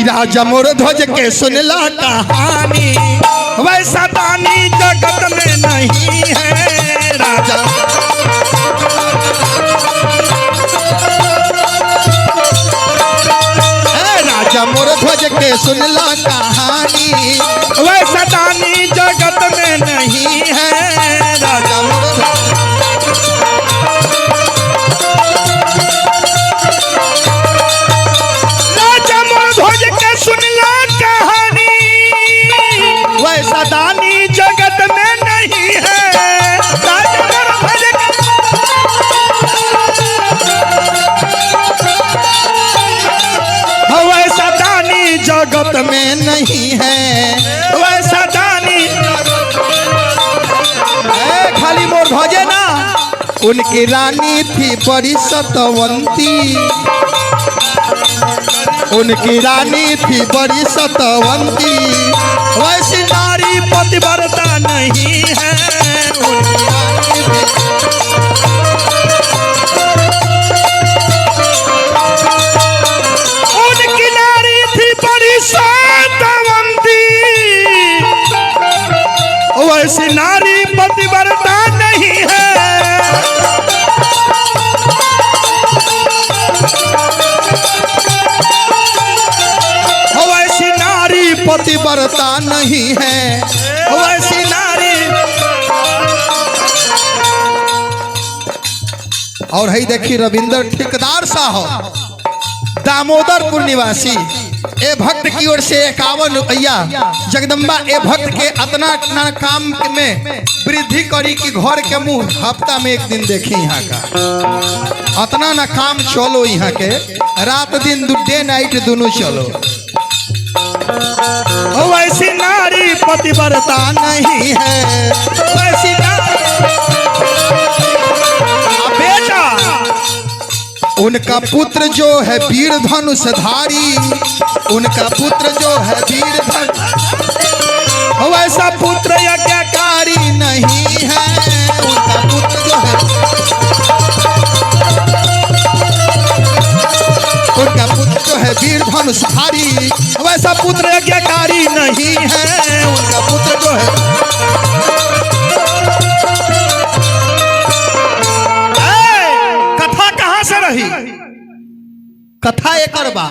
राजा मोर ध्वज के सुनला कहानी, वैसा दानी जगत में नहीं है राजा। राजा मोर ध्वज के सुनला कहानी, वैसा दानी जगत में नहीं है राजा मोर ध्वज के सुनला कहानी, वैसा दानी जगत में नहीं है राजा मोर ध्वज वैसा दानी जगत में नहीं है, वैसा दानी खाली मोर ध्वजे ना। उनकी रानी थी बड़ी सतवंती, उनकी रानी थी बड़ी सतवंती, वैसी नारी पतिव्रता नहीं है। उनकी नारी थी बड़ी सतवंती, वैसी नारी पतिव्रता नहीं है। पतिव्रता नहीं है वैसी नारी। और है देखी रविंद्र ठेकेदार साहब दामोदरपुर निवासी, ए भक्त की ओर से 51 रुपया। जगदम्बा ए भक्त के अतना काम में वृद्धि करी कि घर के मुंह हफ्ता में एक दिन देखी यहाँ का अतना ना काम चलो, यहाँ के रात दिन डे नाइट दोनों चलो। वैसी नारी पतिव्रता नहीं है वैसी नारी। बेटा उनका पुत्र जो है वीर धनुषधारी, उनका पुत्र जो है वीर धनुष, वैसा पुत्र यज्ञकारी नहीं है। उनका पुत्र जो है, उनका पुत्र जो है वीर धनुषधारी, वैसा पुत्र यज्ञकारी नहीं है। उनका पुत्र जो है कथा कहां से रही? कथा एक बा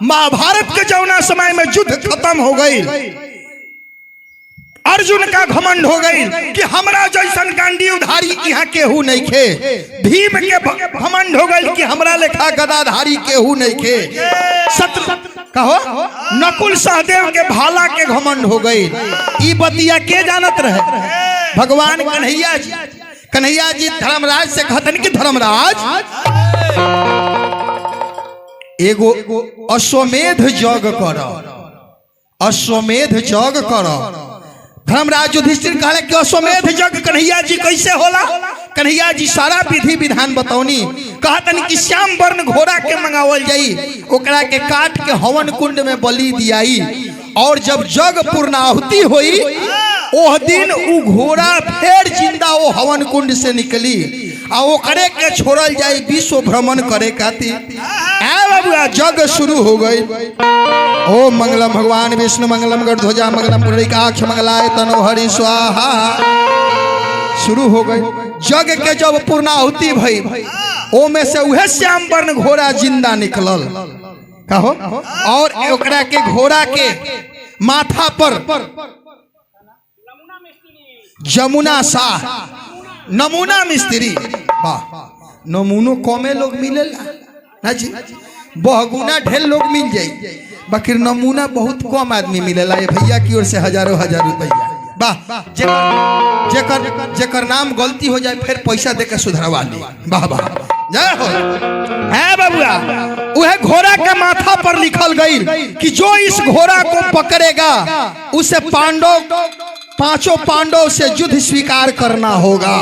महाभारत के जौना समय में युद्ध खत्म हो गई, अर्जुन का घमंड हो गई कि हमरा जैसन गांडी उधारी यहाँ केहू नहीं खे। भीम के घमंड हो गई कि हमरा लेखा गदाधारी केहू नहीं खे। सत्य कहो नकुल सहदेव के भाला के घमंड हो गई। ई बतिया के जानत रहे? भगवान कन्हैया जी। कन्हैया जी धर्मराज से कहतन कि धर्मराज एगो अश्वमेध यज्ञ करो, अश्वमेध यज्ञ करो। धर्मराज युधिष्ठिर कहले कि अश्वमेध यज्ञ कन्हैया जी कैसे होला? कन्हैया जी सारा विधि विधान बतौनी। कहतन कि श्याम वर्ण घोड़ा के मंगावल जाई, ओकरा के काट के हवन कुंड में बलि दियाई, और जब यज्ञ पूर्णाहुति हुई ओह दिन उ घोड़ा फिर जिंदा वो हवन कुंड से निकली आ ओकरे के छोड़ल जाई विश्व भ्रमण करे खातिर। बाबुआ यज्ञ शुरू हो गई। ओम मंगलम भगवान विष्णु मंगलम गणध्वजा मंगलम पुंडरीकाक्ष मंगलाय तनो हरि स्वाहा। शुरू हो गई यज्ञ के। जब पूर्णाहुति भई ओ में से उहे श्याम वर्ण घोड़ा जिंदा निकलल कहो, और ओकरा के घोड़ा के माथा पर जमुना शाह नमूना मिस्त्री। वाह नमूनो कमे लोग मिलेला ना जी, बहुगुना ढेर लोग मिल जाये, बाकी नमूना बहुत कम आदमी मिलेला। ये भैया की ओर से हजारों हजार रुपया। वाह जेकर नाम गलती हो जाए फिर पैसा देकर सुधरवा ली। वाह वाह जय हो। है बाबुआ वह घोड़ा का माथा पर लिखल गई कि जो इस घोड़ा को पकड़ेगा उसे पांचों पांडव से युद्ध स्वीकार करना होगा।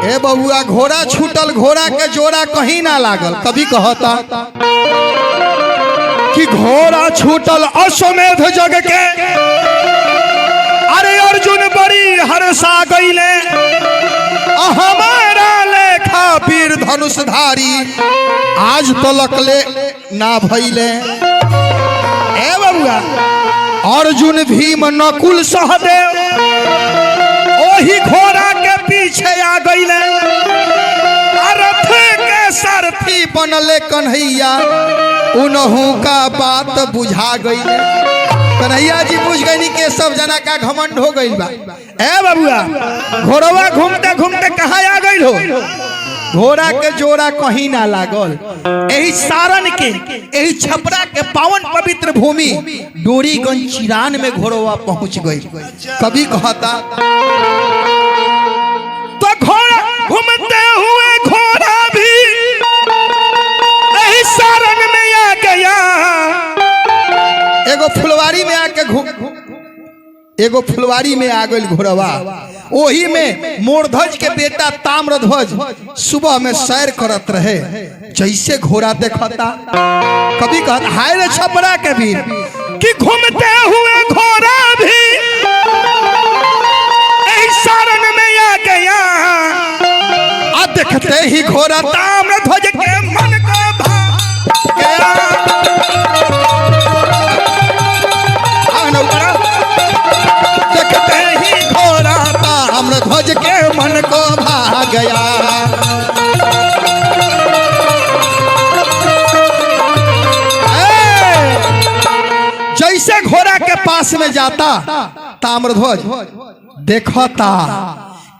ए बबुआ घोड़ा छूटल, घोड़ा के जोड़ा कहीं ना लागल। कभी कहता कि घोड़ा छूटल अश्वमेध यज्ञ के, अरे अर्जुन बड़ी हर्षा गईले, हमारा लेखा वीर धनुषधारी आज तलक ले ना भइले। बबुआ अर्जुन भीम नकुल सहदेव ओही घोड़ा के पीछे आ गईले रथ के सारथी बनले कन्हैया उनहु का बात बुझा गईले। कन्हैया जी बुझ गई के सब जना का घमंड हो गई बा। ए बबुआ घोड़वा घूमते घूमते कहाँ आ गई हो? घोड़ा के जोड़ा कहीं ना लागल। यही सारण के यही छपरा के पावन पवित्र भूमि डोरीगंज चिरान में घोड़वा पहुंच गई। कभी कहता तो घोड़ा घूमते हुए घोड़ा भी यही सारण में आ गया। एगो फुलवारी में आके एगो फुलवारी में आ गई घोड़वा। वही में मोरध्वज के बेटा ताम्रध्वज सुबह में सैर करत रहे। जैसे घोड़ा देखता कभी कहता हाय रे छपरा के वीर कि घूमते हुए घोड़ा भी सारण में आ गया। आ देखते ही घोड़ा ताम्रध्वज के मन को भा गया। देखते ही घोड़ा ताम्रध्वज के मन को भा गया। जैसे घोड़ा के पास में जाता ताम्रध्वज देखता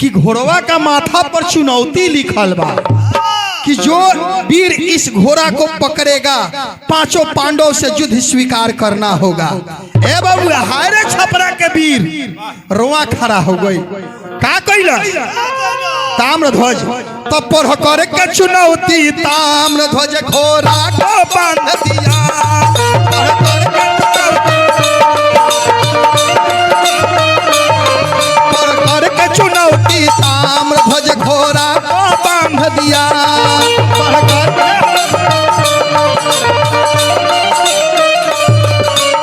कि घोड़वा का माथा पर चुनौती लिखल बा कि जो वीर इस घोड़ा को पकड़ेगा पांचों पांडवों से युद्ध स्वीकार करना होगा। ए बाबू हाय रे छपरा के वीर रोआ खड़ा हो गई। का कइला ताम्रध्वज तो पर करे के चुनौती ताम्रध्वज घोड़ा को बांध दिया। चुनौती ताम्रध्वज घोड़ा को बांध दिया।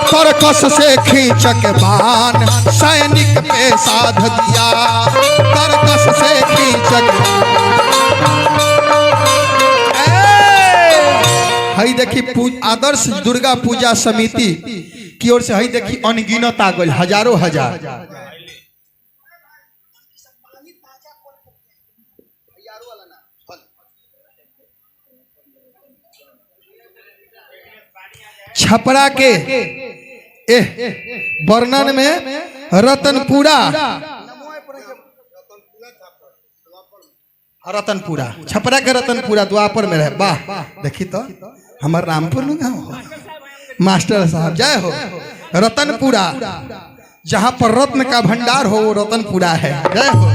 तरकस से खींच के बाण सैनिक पे साध दिया। तरकस से खींच हई देखी आदर्श दुर्गा पूजा समिति की ओर से हई देखी अनगिनत आ गई हजारों हजार। छपरा के वर्णन में रतनपुरा छपरा के रतनपुरा द्वापर में रहे। वाह देखी तो हमारे रामपुर में गाँव हो मास्टर साहब जय हो। रतनपुरा जहाँ पर रत्न का भंडार हो वो रतनपुरा है। जय हो।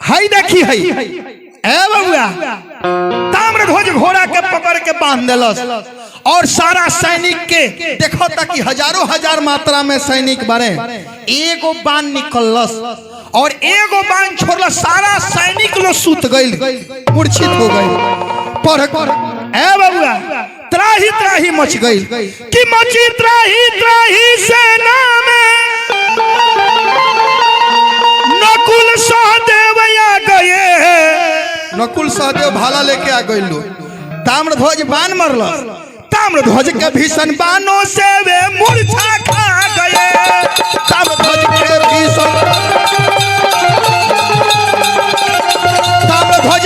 हाई देखी हई ए बबुआ ताम्रध्वज घोड़ा के पकड़ के बांध देलस और सारा सैनिक के देखो तक कि हजारों हजार मात्रा में सैनिक बने। एगो बाण निकलस और एगो बाण छोड़लस। सारा सैनिक लोग सुत गइल मूर्छित हो गइल। पर ए बबुआ त्राही त्राही मच गई कि मची त्राही त्राही सेना में नकुल सहदेव आ गए। नकुल सहदेव भाला लेके आ गए। ताम्रध्वज बाण मरलस। ताम्रध्वज के भीषण बाणों से वे मूर्छा खा गए। ताम्रध्वज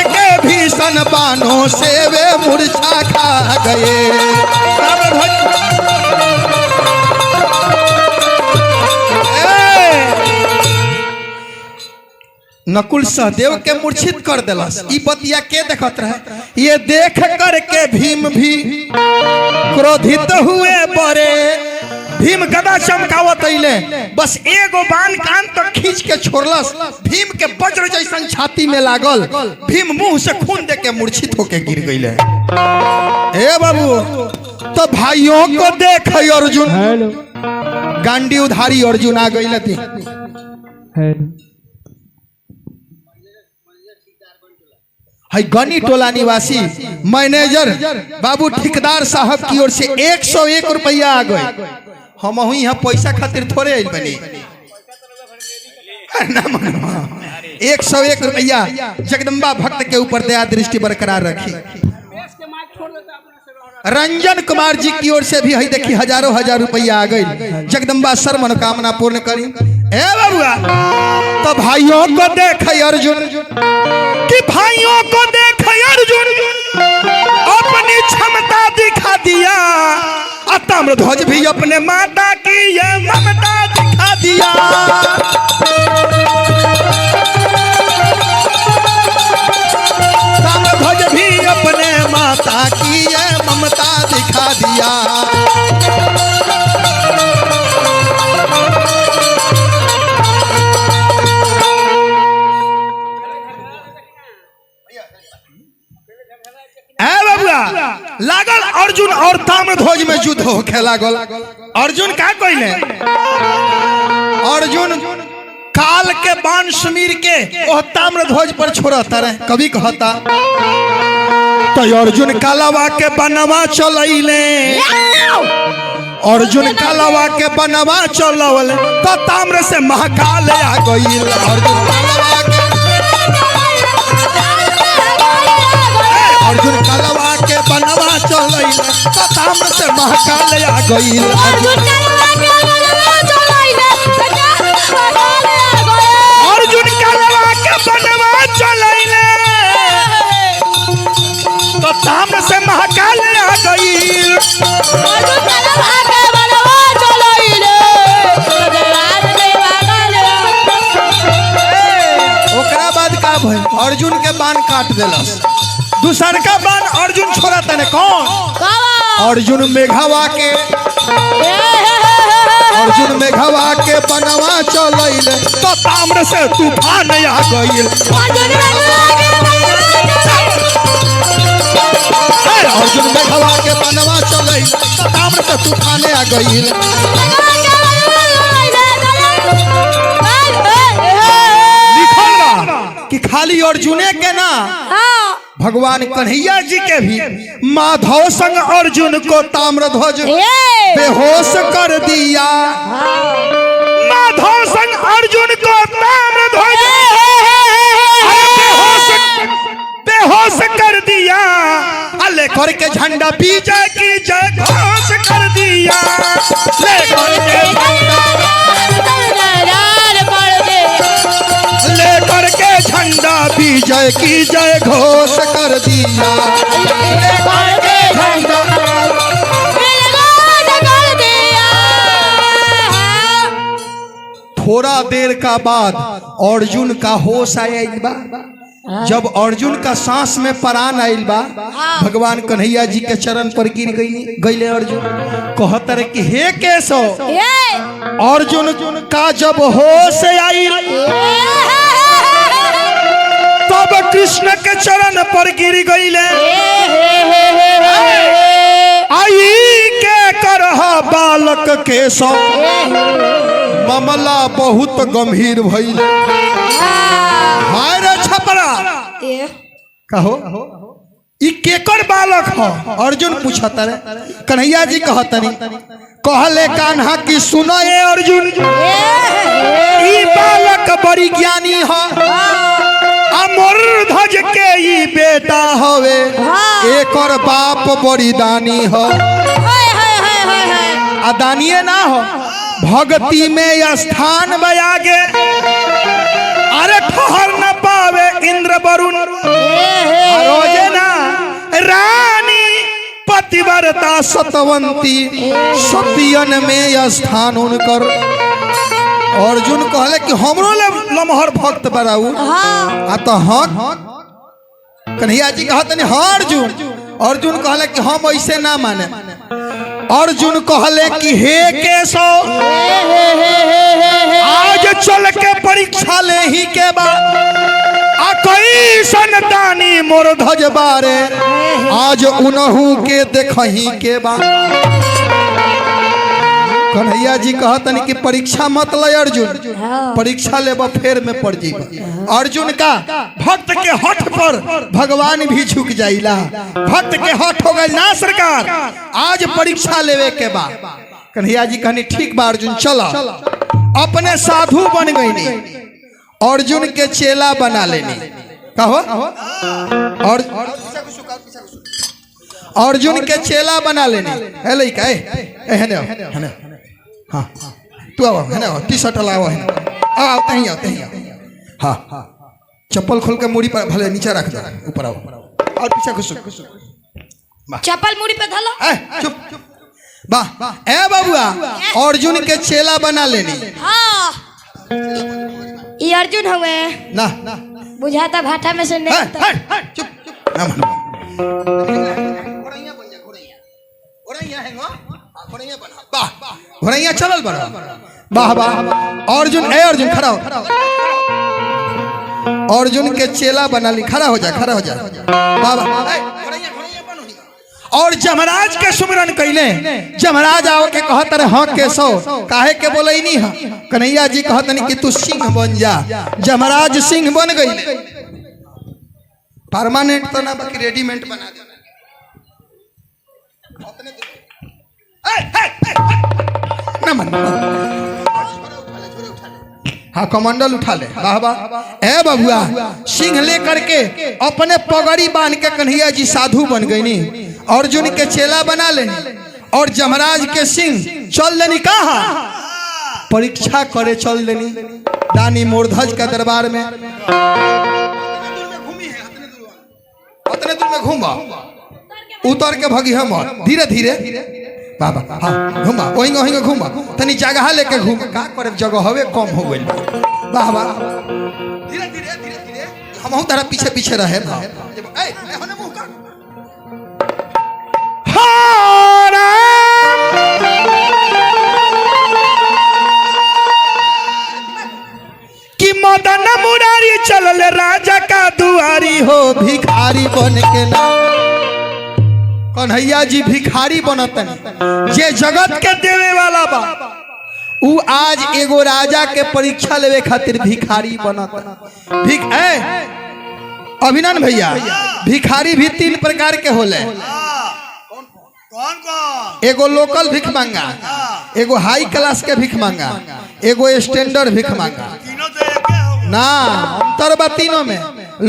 के भीषण बाणों से वे मूर्छा खा गए। नकुल सहदेव के मूर्छित कर दिलस। ई बतिया के देखत रहे। ये देख कर के भीम भी क्रोधित हुए बड़े। भीम गदा चमकावत अइले बस एगो बाण कान तक खींच के छोड़लस। भीम के वज्र जैसन छाती में लागल। भीम मुंह से खून दे के मूर्छित होके गिर गइले। ए बाबू तो भाइयों को देख अर्जुन गांडी उधारी अर्जुन आ गइल थी। है गनी टोला निवासी मैनेजर बाबू ठेकेदार साहब की ओर से 101 रुपया आ गए। हम यहाँ पैसा खातिर थोड़े आइल बनी। 101 रुपया जगदम्बा भक्त के ऊपर दया दृष्टि बरकरार रखी। रंजन कुमार जी की ओर से भी है देखी हजारों हजार रुपया आ गई। जगदम्बा सर मनोकामना पूर्ण करी। ए बबुआ तो भाइयों को देख अर्जुन कि भाइयों को देख अर्जुन अपनी क्षमता दिखा दिया। ताम्रध्वज भी अपने माता की ये ममता दिखा दिया। ताम्रध्वज भी अपने माता की ये ममता दिखा दिया। लागल अर्जुन और ताम्रध्वज में युद्ध होखे लागल। अर्जुन का कइले? अर्जुन काल के बाण सुमीर के ओ ताम्रध्वज पर छोड़ता रहे। कभी कहता तो अर्जुन कालवा के बनवा चलैले। अर्जुन कालवा के बनवा चलवले तो ताम्र से महाकाल आ गइल। अर्जुन कालवा के बनवा चलैले तो ताम्र से महाकाल आ गइल। अर्जुन कालवा के बनवा चलैले तो ताम्र से महाकाल आ गइल। ओकरा बाद का भइल? अर्जुन के बाण काट देलस। दूसर का बाण अर्जुन छोड़ा तने कौन? अर्जुन मेघवा के बनवा चलैले तो ताम्र से तूफान आ गइल। अर्जुन मेघवा के बनवा चलैले तो ताम्र से तूफान आ गइल। लिखल बा कि खाली अर्जुने के ना भगवान कन्हैया जी के भी माधव संग अर्जुन को ताम्रध्वज बेहोश कर दिया। माधव संग अर्जुन को ताम्रध्वज बेहोश कर दिया। लेकर के झंडा विजय की जय घोष कर दिया। लेकर के झंडा विजय की जय घोष कर दिया। थोड़ा देर का बाद अर्जुन का होश आयल बा। जब अर्जुन का सांस में प्राण आयल बा भगवान कन्हैया जी के चरण पर गिर गईले। अर्जुन कहत रहे कि हे केशव। अर्जुन का जब होश आयल तब कृष्ण के चरण पर गिर गईले। आई के करह बालक केशव मामला बहुत गंभीर भइल। हाय रे छपरा कहो ई केकर बालक हो? अर्जुन पूछता रे। कन्हैया जी कहतनी कहले कान्हा की सुनो ये अर्जुन ई बालक बड़ी ज्ञानी हो। अमरध्वज के ई बेटा हवे एकर बाप बड़ी दानी हो। अदानिये ना हो भक्ति में स्थान बयागे। अरे ठहर न पावे इंद्र वरुण रोजे ना रानी पतिव्रता सतवंती सतियन में स्थान उनकर। अर्जुन कहले कि हमरो लमहर भक्त बराऊ आ तो हक। कन्हैया जी कहतनी हाँ अर्जुन। अर्जुन कहले कि हम ऐसे ना माने। अर्जुन कहले कि हे केशव आज चल के परीक्षा ले ही के बाद आ कई संतानी मोर ध्वज बारे आज उनहू के देखही के बाद। कन्हैया जी कहतनी कि परीक्षा मत ले अर्जुन। परीक्षा लेब फेर में पड़ जाइब। अर्जुन का भक्त के हठ पर भगवान भी झुक जाइला। भक्त के हठ हो गई ना सरकार आज परीक्षा लेवे के बाद। कन्हैया जी कहनी ठीक बा अर्जुन चला। अपने साधु बन गई अर्जुन के चेला बना लेनी। कहो और अर्जुन के चेला बना लेने है लइका है हाँ तू आओ है ना टी शर्ट लाओ है आओ तही हाँ चप्पल खोल के मुड़ी पर भले नीचे रख दो ऊपर आओ और पीछे घुसो चप्पल मुड़ी पे धलो चुप वाह ए बाबुआ अर्जुन के चेला बना लेनी हाँ ये अर्जुन हुए ना बुझाता भाटा में से नहीं चुप ना मन घोड़ैया चलल बड़ा वाह वाह अर्जुन खड़ा हो अर्जुन के चेला बना ली खड़ा हो जा बाबा और जमराज के सुमिरन कैले जमराज आओ के कहत रहे हाँ केशव काहे के बोले नहीं हाँ कन्हैया जी कहत नहीं कि तू सिंह बन जा जमराज सिंह बन गई परमानेंट तो ना बाकी रेडीमेड बना देना हाँ कमंडल उठा ले वाह वाह ए बबुआ सिंह लेकर के अपने पगड़ी बांध के कन्हैया जी साधु बन गई नी अर्जुन के चेला बना लेनी और जमराज के सिंह चल लेनी कहा परीक्षा करे चल लेनी दानी मूर्धज के दरबार में उतने दूर में घूमा उतर के भगी हम धीरे धीरे बाबा हाँ घूमा वही घूमा तनी जगह लेके घूम का करे जगह हवे कम हो गई वाह वाह धीरे धीरे हम तारा पीछे पीछे रहे कि मदन मुरारी चलल राजा का दुआरी हो भिखारी बन के ना कन्हैया जी भिखारी बनतन जे जगत के देवे वाला बा उ आज एगो राजा के परीक्षा लेवे खातिर भिखारी बनतन अभिनंदन भैया भिखारी भी 3 प्रकार के होले कौन एगो लोकल भिख मांगा एगो हाई क्लास के भिख मांगा एगो स्टैंडर्ड भिख मांगा ना अंतर बा तीनों में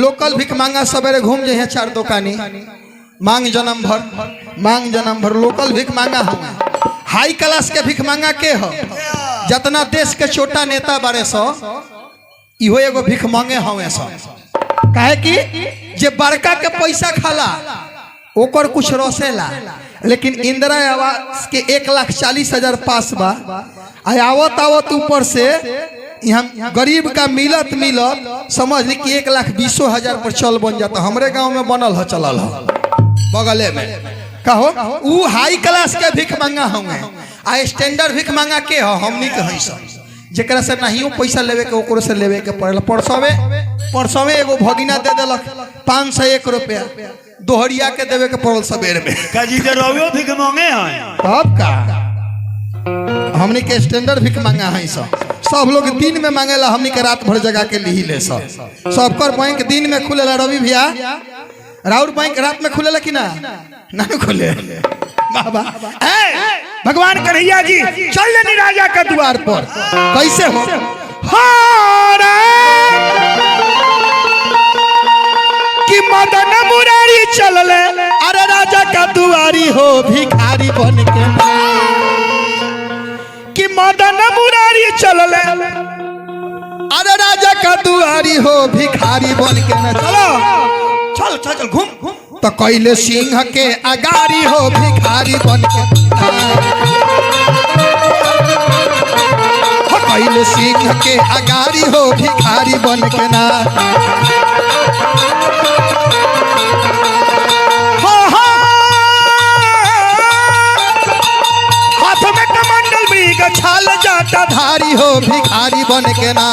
लोकल भिख मांगा सवेरे घूम जाए 4 दुकानी मांग जन्म भर लोकल भिख मांगा हो हाई क्लास के भिख मांगा के हो जितना देश के छोटा नेता बारे सो इहो एगो भिख मांगे हवे सो काहे कि जे बड़का के पैसा खाला ओकर कुछ रोसेला लेकिन इंदिरा आवास के 1,40,000 पास बा आवत ऊपर से यहाँ गरीब का मिलत समझ ली कि 1,20,000 पर चल बन जाता हमरे गांव में बनल है चलल है बगले में कहो उ हाई क्लास के भिख मांगा होंगे आ स्टैंडर्ड भिख मांगा के हो हमनी के हई सब जेकरा से नहीं पैसा लेवे के ओकरो से लेवे के पड़ल परसवे एगो भगिना दे देलक 501 रुपया दोहरिया के देवे के पड़ल सबेर में काजी के रवियो भिख मांगे हैं तब का हमनी के स्टैंडर्ड भिख मांगा है सब लोग दिन में मांगेला हमनी के रात भर जगा के ली ले सबकर बैंक दिन में खुलेला रवि भैया राउर बैंक रात में खुलेला कि ना खुले बाबा भगवान कन्हैया जी चल लेनी राजा के द्वार पर कैसे हो कि मदन मुरारी चल ले अरे राजा का दुआरी हो भिखारी बन के कि मदन मुरारी चल ले अरे राजा का दुआरी हो भिखारी बन के न चल घूम तो कैले सिंह के अगारी हो भिखारी बन के कैले सिंह के अगारी हो भिखारी बन के ना हाथ में कमंडल मृग छाल जाता धारी हो भिखारी बन के ना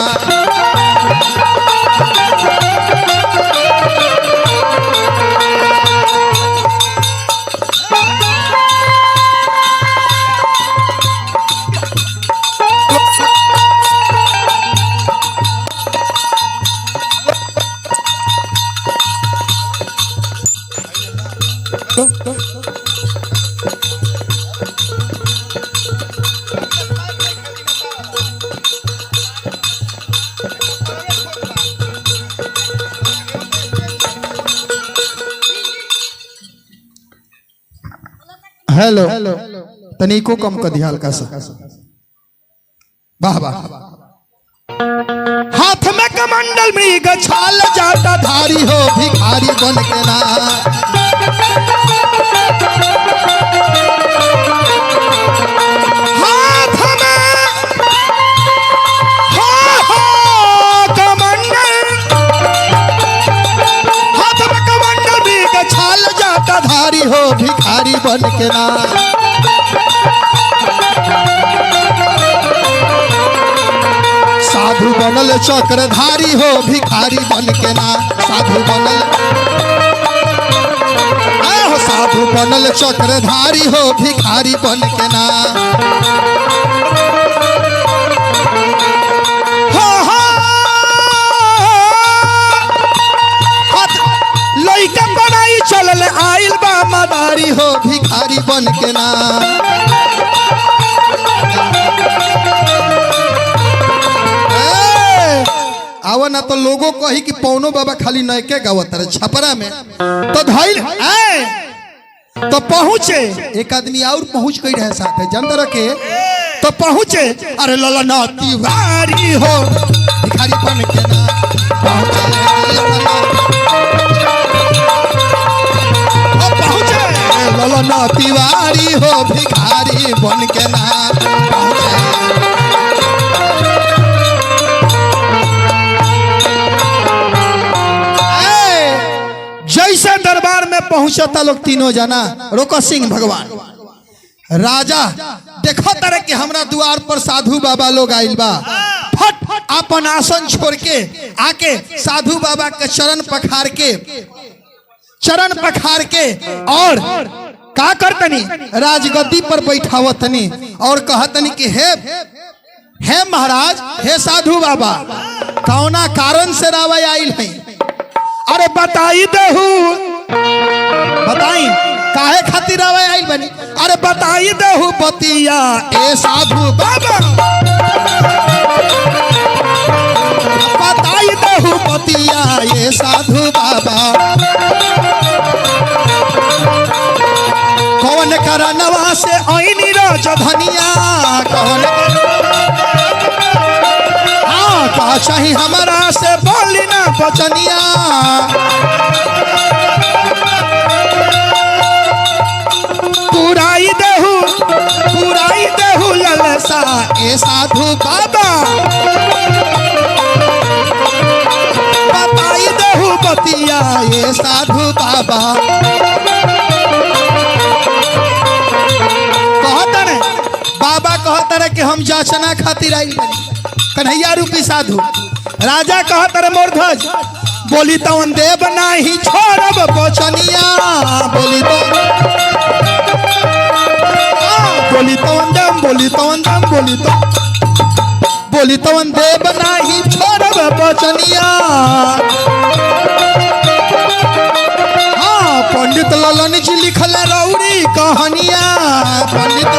हेलो तनिको कम कर दिया हल्का सा। वाह वाह। हाथ में कमंडल मृग छाल जाता धारी हो भिखारी बन के ना। हाथ में कमंडल मृग छाल जाता धारी हो भिखारी बन के ना। साधु बनल चक्रधारी हो भिखारी बन के ना। साधु बनल हो साधु बनल चक्रधारी हो भिखारी बन के ना। लइका बनाई चलल आइल बा मदारी हो भिखारी बन के ना। आवा ना तो लोगों कही कि पौनो बाबा खाली नयके गावत रहे छपरा में तो धैल तो पहुंचे एक आदमी और पहुंच गई रहे साथ है जनता के तो पहुंचे। अरे ललना तिवारी हो भिखारी बन के ना पहुंचे। ललना तिवारी हो भिखारी बन के ना पहुंचे। जैसे दरबार में पहुंचता लोग तीनों जना रोको सिंह भगवान राजा देखो तरह के हमरा द्वार पर साधु बाबा लोग आइल बा। फट अपन आसन छोड़ के आके साधु बाबा के चरण पखार के और का करतनी राजगद्दी पर बैठावतनी और कहतनी कि हे महाराज हे साधु बाबा कौना कारण से रावय आइल है। अरे बताई देहू बताई काहे खातिर आवे आइल बनी। अरे बताई देहू बतिया ए साधु बाबा बताई देहू बतिया ए साधु बाबा। कौन करनवा से आईनी राजधनिया कौन का चाही हमारा से बोली ना बचनिया। पुराई देहू ललसा ए साधु बाबा बताई देहू बतिया ए साधु बाबा। कहतरे बाबा कहतरे कि हम जाचना खातिर आई कन्हैया रूपी साधु। राजा कहतर मोरध्वज बोली तो देव नाही छोड़ब बचनिया बोली तो देव नाही छोड़ब बचनिया। हाँ पंडित ललन जी लिखल रौड़ी कहानिया पंडित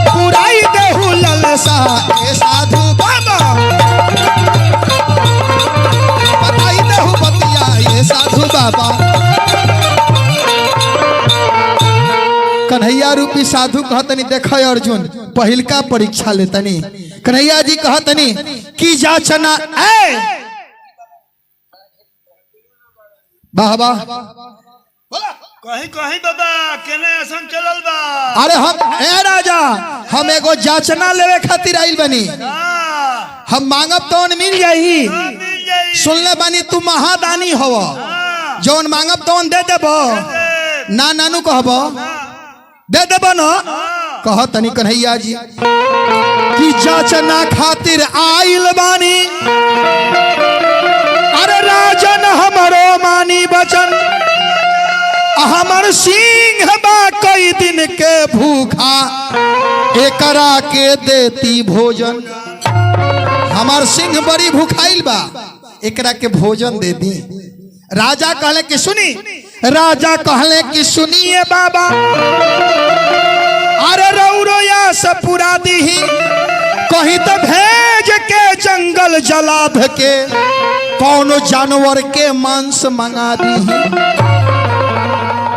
पुराई देहू ललसा ए साधु बाबा बताई देहू बतिया ए साधु बाबा। कन्हैया रूपी साधु कहतनी देख अर्जुन पहिलका परीक्षा लेतनी। कन्हैया जी कहतनी की जाचना वाह वाह कहीं बाबा केने असम चलल बा। अरे हम ए राजा हम एगो जाचना लेवे खातिर आइल बनी। हम मांगब तो मिल जाई। सुनले बानी तू महादानी हव जौन मांगब तो दे देबो ना नानू कहबो दे देबो न कह तनी कन्हैया जी की जाचना खातिर आइल बानी। अरे राजन हमरो मानी बचन हमर सिंह बा कई दिन के भूखा एकरा के देती भोजन। हमार सिंह बड़ी भूखाइल बा एकरा के भोजन दे दी। राजा कहले कि सुनी राजा कहले कि सुनिए बाबा अरे रौरोया से पूरा दीही कहीं तो भेज के जंगल जलाभ के कौनो जानवर के मांस मंगा दी।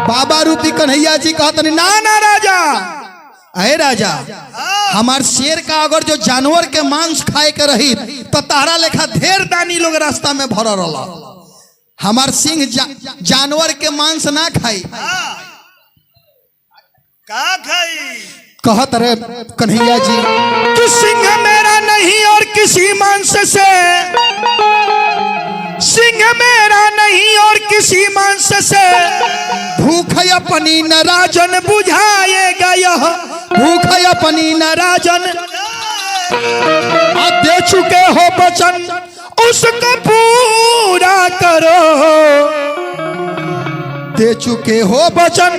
बाबा रूपी कन्हैया जी कहतनी ना ना राजा, अरे राजा हमार शेर का अगर जो जानवर के मांस खाए के रही तो तारा लेखा ढेर दानी लोग रास्ता में भर रहा। हमार सिंह जानवर के मांस ना खाई। का खाई? कहत रे कन्हैया जी कि सिंह मेरा नहीं और किसी मांस से, सिंह मेरा नहीं और किसी मांस से, भूख अपनी न राजन बुझाएगा यह, भूख अपनी न राजन। दे चुके हो वचन उसको पूरा करो, दे चुके हो वचन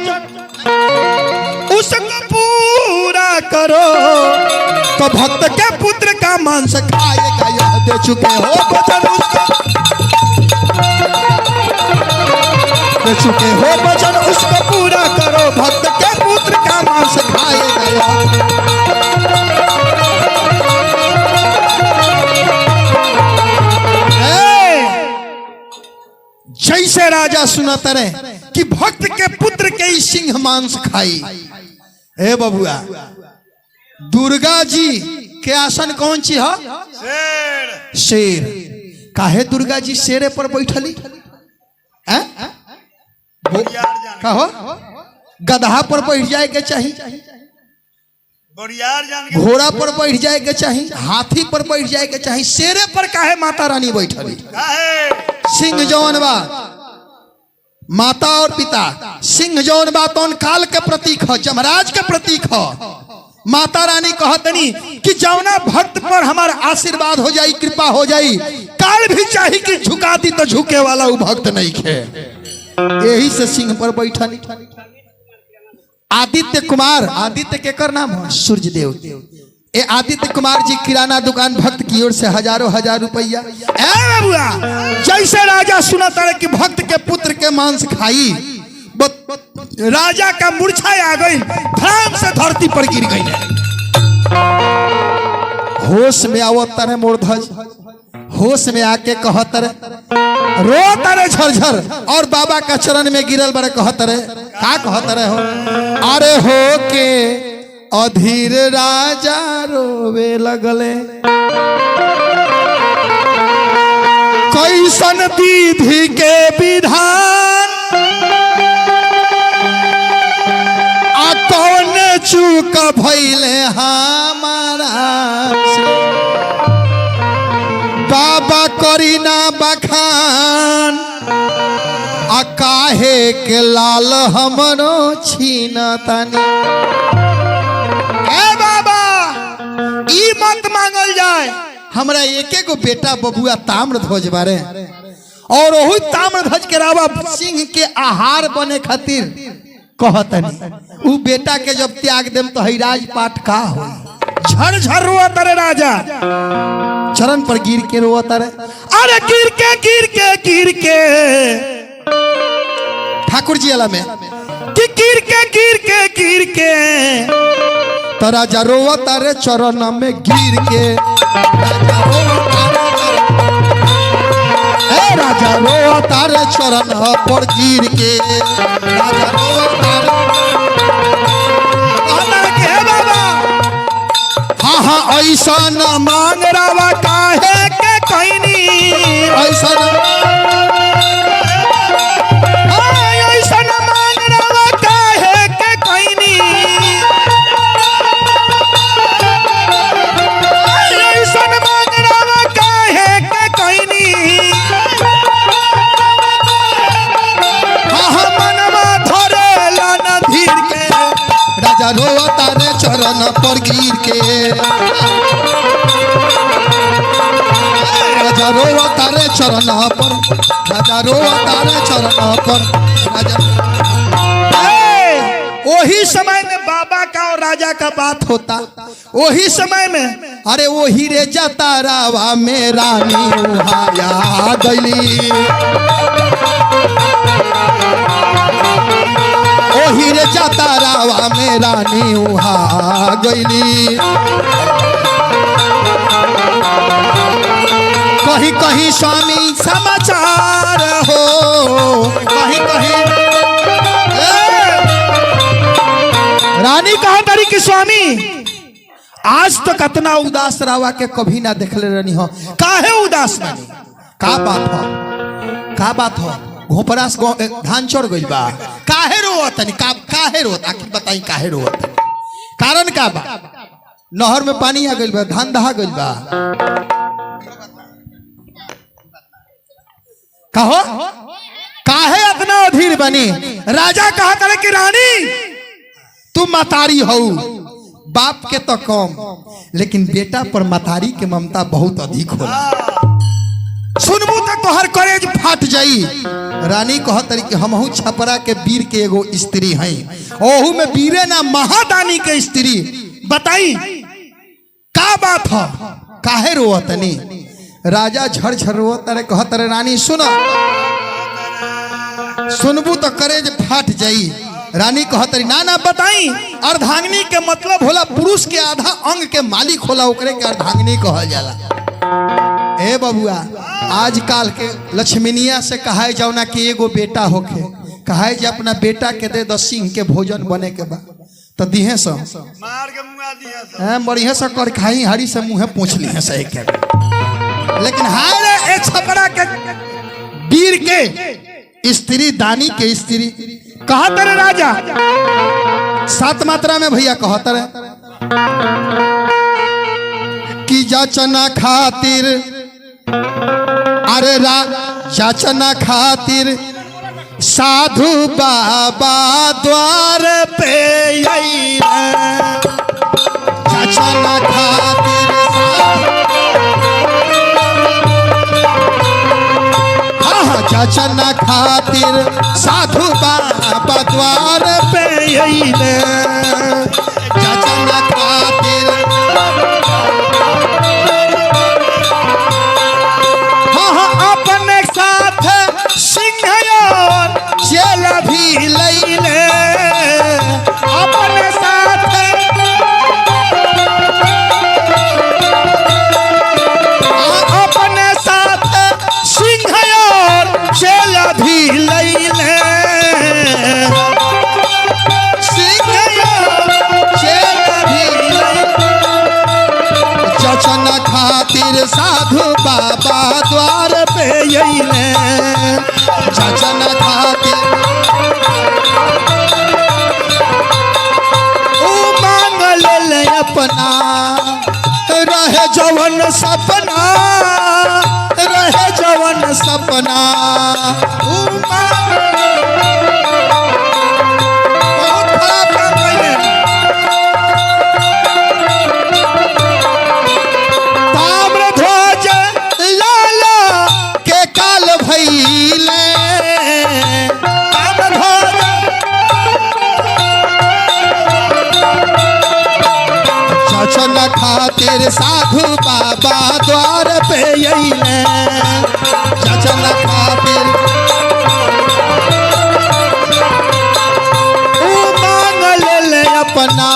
उसको पूरा करो, तो भक्त के पुत्र का मांस खाएगा यह। दे चुके हो वचन उसको, दे चुके हो वचन उसको पूरा करो, भक्त के पुत्र का मांस खाएगा यह। जैसे राजा सुनत रहे कि भक्त के पुत्र के ही सिंह मांस खाई। ए बबुआ, दुर्गा जी के आसन कौन ची है? शेर। शेर। काहे दुर्गा जी शेरे पर बैठली? कहो गधा पर बैठ जाए के चाहिए, घोड़ा पर बैठ जाए के चाहिए, हाथी पर बैठ जाए के चाहिए, शेरे पर काहे माता रानी बैठली? सिंह जौन बा माता और पिता, सिंह जौन बा तौन काल के प्रतीक है, जमराज के प्रतीक है। माता रानी कहतनी कि जौना भक्त पर हमारा आशीर्वाद हो जाई, कृपा हो जाई, काल भी चाही कि झुका दी तो झुके वाला वो भक्त नहीं खे। यही से सिंह पर बैठनी। आदित्य कुमार, आदित्य केकर नाम है? सूर्य देव। ए आदित्य कुमार जी किराना दुकान भक्त की ओर से हजारों हजार रुपया। जैसे राजा सुना था कि भक्त के पुत्र के मांस खाई, राजा का मूर्छा आ गई, धड़ाम से धरती पर गिर गई। होश में आवत रे मूर्धज, होश में आके कहत रे, रो तारे झरझर, और बाबा का चरण में गिरल बड़े कहत रे, का कहत रे हो? अरे हो के अधीर राजा रोवे लगले, कैसन विधि के विधान, आ कौन चूक भइले हमारा से, बाबा करी ना बखान, आ काहे के लाल हमरो छीना तानी। ए बाबा ई मत मांगल जाए, हमरा एके गो बेटा बबुआ ताम्रध्वज बारे, और वही ताम्रध्वज के रावा सिंह के आहार बने खातिर कहतनी। उ बेटा के जब त्याग देम तो हईराज पाठ का हो। झर झर रोआ तारे राजा, चरण पर गिर के रोआ तारे। अरे गिर के गिर के गिर के ठाकुर जी अला में कि गिर के गिर के गिर के, तो राजा रोआ तारे चरण में गिर के। राजा रोआ तारे चरण पर गिर के, राजा रोआ तारे। हाँ हाँ ऐसा न मांग रावा काहे के कहनी, ऐसा रोआ तारे चरण पर गिर के, राजा रोआ तारे चरण पर, राजा रोआ तारे चरण पर। वही समय में बाबा का और राजा का बात होता, वही समय में अरे वही रे जाता रावा में रानी उहाया गली, ओही रे जाता रावा में रानी उहा गईली। कहीं कहीं स्वामी समाचार हो, कहीं कहीं तरी कि स्वामी आज तक इतना उदास रावा के कभी ना देखले रहनी हो, काहे उदास बनी? का बात हो घोपरा से धान चढ़ गइल बा, काहे रोत तनी? काहे रोत? आखिर बताई काहे रोत तनी? कारण का बा? नहर में पानी आ गइल बा, धान दहा गइल बा, कहो काहे इतना अधीर बनी? राजा कहा करे कि रानी तू मतारी हो, बाप के तो कम, लेकिन बेटा पर मतारी के ममता बहुत अधिक होला। सुनबू तक तो हर करेज फाट जाई। रानी कहत रही कि हमहू छपरा के वीर के एगो स्त्री हई, ओहू में वीरे ना महादानी के स्त्री। बताई का बात है? काहे रोतनी? राजा झरझर रोत रे, कहत रे रानी सुनो, सुनबू तो करेज फाट जाई। रानी कहत रही ना बताई। अर्धांगिनी के मतलब होला पुरुष के आधा अंग के मालिक होला, ओकरे के अर्धांगिनी कहल जाला। ए बबुआ, आजकल के लक्ष्मीनिया से कहाए जाओ ना कि एगो बेटा होके, कहाए जे अपना बेटा के दे 10 सिंह के भोजन बने के बा तो दिहे से मार के मुंगा दिया बढ़िया से कर खाई, हरी से मुंहे पूछ ली है सही के। लेकिन हाय रे ए छपरा के वीर के स्त्री, दानी के स्त्री कहत रे राजा 7 मात्रा में भैया कहत रे कि जाचना खातिर, अरे जाचना खातिर साधु बाबा द्वार पे आइले, जाचना खातिर जाचना खातिर साधु बाबा द्वार पे आइले, जाचना खातिर अपने साथ सिंह और चेल भी लैले, अपने साथ सिंह और चेल भी लैले, सिंह और चेल भी जाचना खातिर साधु बाबा द्वार पे आइले, जाचना खातिर ऊ मांग ले अपना, रहे जवन सपना, रहे जवन सपना, ऊ बहुत खराब काम कइले। ताम्रध्वज लाला के काल भइले, ताम्रध्वज जाचना खातिर साधु बाबा द्वार पे आइले, जाचना खातिर ऊ मांग ले अपना,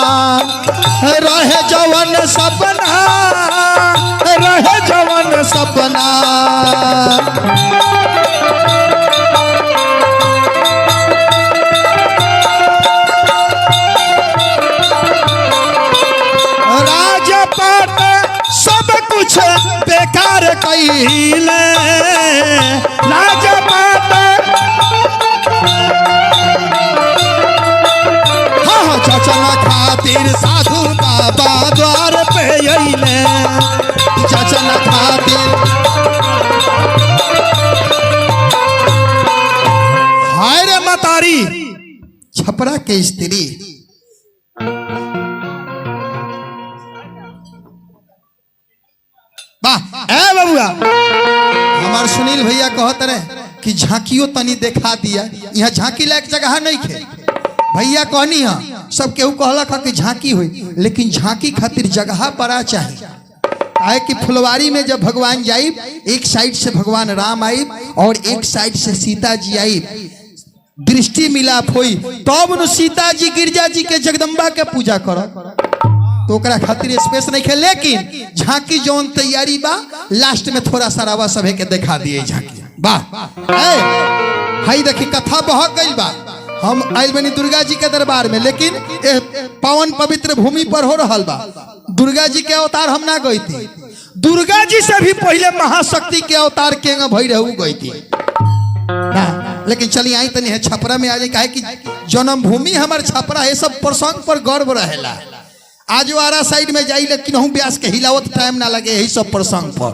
रहे जवन सपना, रहे जवन सपना। राजपाट सब कुछ बेकार कइले, राजपाट हाँ जाचना खातिर साधु बाबा द्वार पे आइले, जाचना खातिर हाय रे मतारी छपरा के स्त्री। ए बबुआ, हमार सुनील भैया कहत रहे कि झांकियो तनी देखा दिया, यहाँ झांकी लायक जगह नहीं खे। भैया कहनी है सब केहू कहलक कि झांकी हुई, लेकिन झांकी खातिर जगह बड़ा चाहिए। काहे कि फुलवारी में जब भगवान जाई, एक साइड से भगवान राम आई और एक साइड से सीता जी आई, दृष्टि मिलाप हुई, तब न सीता जी गिरजा जी के जगदम्बा के पूजा करो, तो ओकरा खातिर स्पेस नहीं है। लेकिन झांकी जौन तैयारी बा, लास्ट में थोड़ा सा रावा सभे के दिखा दिए झांकी। वाह हाई देखी कथा बह गई बा। हम आइल बनी दुर्गा जी के दरबार में, लेकिन पावन पवित्र भूमि पर हो रहा बा। दुर्गा जी के अवतार हम ना गई थी, दुर्गा जी से भी पहले महाशक्ति के अवतार के भई रहू गई थी ना। लेकिन चलिए आई तनी है छपरा में आ जाए, काहे कि जन्मभूमि हमार छपरा है, सब प्रसंग पर गर्व रहेला। आज वारा साइड में जाई लेकिन हम ब्यास के हिलावत टाइम ना लगे, यही सब प्रसंग पर।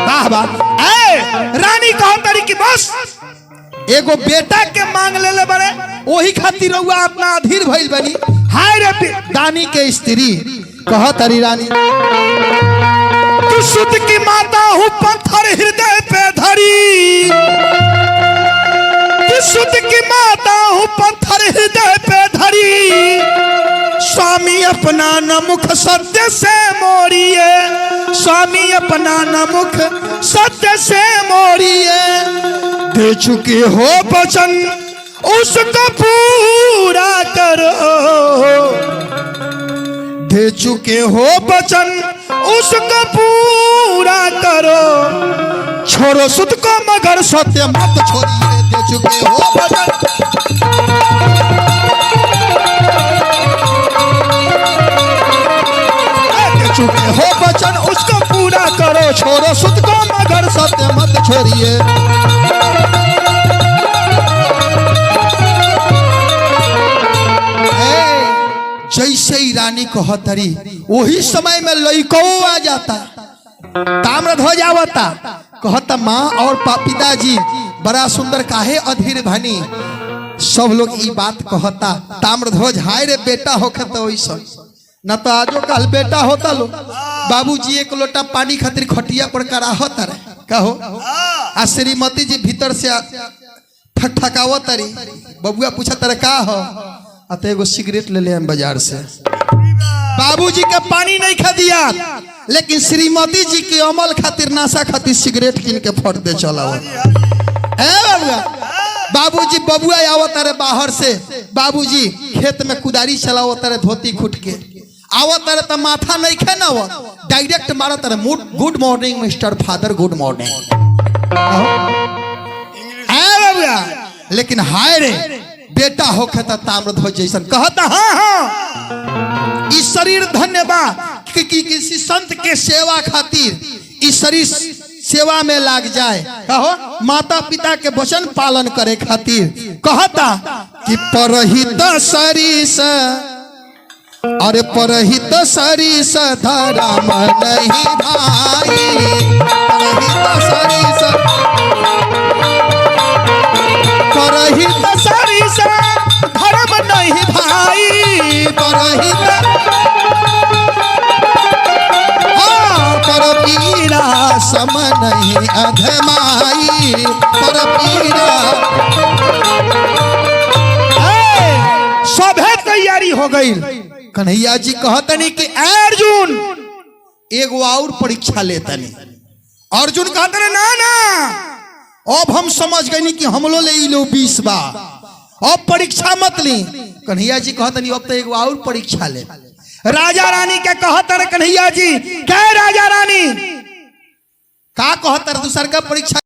वाह वाह। रानी कहो तारी की बस एगो बेटा के मांग ले बड़े, वही खातिर रहुआ अपना अधीर भइल बनी। हाय रे दानी के स्त्री कह तारी रानी, तू सुध की माता हूँ पत्थर हृदय पे धरी, तू सुध की माता हूँ पत्थर हृदय पे धरी, स्वामी अपना न मुख सत्य से मोरिए, स्वामी अपना न मुख सत्य से मोरिए, दे चुके हो वचन उसको पूरा करो, दे चुके हो वचन उसको पूरा करो, छोड़ो सुध को मगर सत्य मत छोड़िए, दे चुके हो वचन, दे चुके हो वचन उसको पूरा करो, छोड़ो सुध को मगर सत्य मत छोड़िए। जैसे ही रानी को हतरी वही समय में लइको आ जाता, ताम्रध्वज आवता, कहता माँ और पिताजी बड़ा सुंदर काहे अधीर भनी। सब लोग ई बात कहता, ताम्रध्वज हाय रे बेटा होखे तो वैसा न तो आजो कल बेटा होता लो। बाबूजी एक लोटा पानी खातिर खटिया पर कराहत रे कहो, आ श्रीमती जी भीतर से ठकठकावत री। बबुआ पूछा तारे का हो, अतः एगो सिगरेट ले हम बाजार से। बाबूजी के पानी नहीं खा दिया, लेकिन श्रीमती जी के अमल खातिर नाशा खातिर सिगरेट किन के फट दे चला। बाबूजी बबुआ आवत रे बाहर से, बाबूजी खेत में कुदारी चलावत रे धोती खुट के आवत रे तो माथा नहीं खे ना, डायरेक्ट मारत रे good morning mister father, good morning. लेकिन हाय रे बेटा होखे तो ताम्रध्वज जैसन कहता, हाँ हाँ इस शरीर धन्यवाद कि किसी संत के सेवा खातिर इस शरीर सेवा में लाग जाए, कहो माता पिता के वचन पालन करे खातिर। कहता कि परहित सरीस, अरे परहित सरीस धर्म नहीं भाई, परहित सरीस, परहित सरीस धर्म नहीं भाई, परहित पर पीड़ा सम नहीं अधमाई, पर पीड़ा। सभे तैयारी हो गई। कन्हैया जी कहतनी कि अर्जुन एगो और परीक्षा लेतनी। अर्जुन कहते ना ना अब हम समझ गए कि हमलो ले लो 20 बा, अब परीक्षा मत ली। कन्हैया जी कहतनी अब तो एगो और परीक्षा ले। राजा रानी के कहतर कन्हैया जी, क्या राजा रानी का कहतर दूसर का परीक्षा